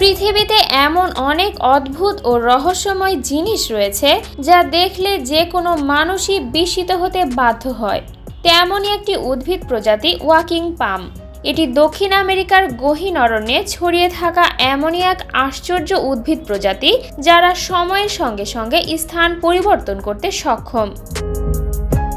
পৃথিবীতে এমন অনেক অদ্ভুত ও রহস্যময় জিনিস রয়েছে যা দেখলে যে কোনো মানুষই বিস্মিত হতে বাধ্য হয়। তেমনই একটি উদ্ভিদ প্রজাতি ওয়াকিং পাম। এটি দক্ষিণ আমেরিকার গহীন অরণ্যে ছড়িয়ে থাকা এমনই এক আশ্চর্য উদ্ভিদ প্রজাতি যারা সময়ের সঙ্গে সঙ্গে স্থান পরিবর্তন করতে সক্ষম।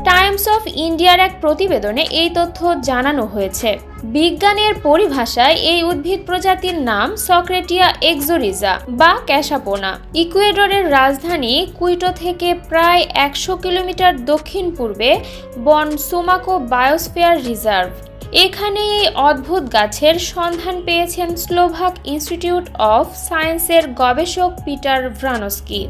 টাইমস অফ ইন্ডিয়ার এক প্রতিবেদনে এই তথ্য জানানো হয়েছে। বিজ্ঞানের পরিভাষায় এই উদ্ভিদ প্রজাতির নাম সক্রেটিয়া এক্সোরিজা বা ক্যাসাপোনা। ইকুয়েডরের রাজধানী কুইটো থেকে প্রায় ১০০ কিলোমিটার দক্ষিণ পূর্বে বন সুমাকো বায়োস্ফিয়ার রিজার্ভ। এখানে এই অদ্ভুত গাছের সন্ধান পেয়েছেন স্লোভাক ইনস্টিটিউট অফ সায়েন্সের গবেষক পিটার ভ্রানস্কি।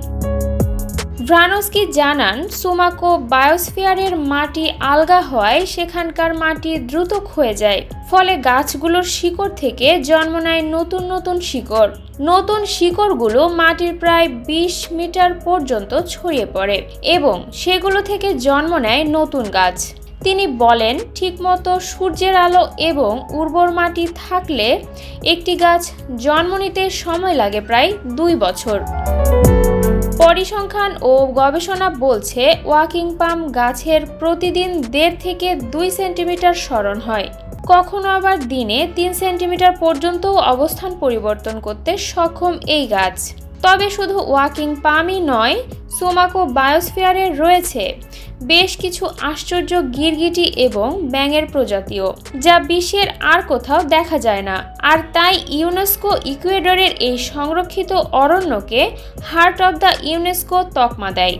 ভ্রানস্কি জানান, সুমাকো বায়োস্ফিয়ারের মাটি আলগা হওয়ায় সেখানকার মাটি দ্রুত ক্ষয়ে যায়, ফলে গাছগুলোর শিকড় থেকে জন্ম নেয় নতুন নতুন শিকড়। নতুন শিকড়গুলো মাটির প্রায় ২০ মিটার পর্যন্ত ছড়িয়ে পড়ে এবং সেগুলো থেকে জন্ম নেয় নতুন গাছ। তিনি বলেন, ঠিকমতো সূর্যের আলো এবং উর্বর মাটি থাকলে একটি গাছ জন্ম নিতে সময় লাগে প্রায় ২ বছর। পরিসংখ্যান ও গবেষণা বলছে ওয়াকিং পাম গাছের প্রতিদিন ১.৫ থেকে ২ সেন্টিমিটার সরণ হয়, কখনো আবার দিনে ৩ সেন্টিমিটার পর্যন্তও অবস্থান পরিবর্তন করতে সক্ষম এই গাছ। তবে শুধু ওয়াকিং পামই নয়, সুমাকো বায়োস্ফিয়ারে রয়েছে বেশ কিছু আশ্চর্য গিরগিটি এবং ব্যাঙের প্রজাতিও, যা বিশ্বের আর কোথাও দেখা যায় না। আর তাই ইউনেস্কো ইকুয়েডরের এই সংরক্ষিত অরণ্যকে হার্ট অব দ্য ইউনেস্কো তকমা দেয়।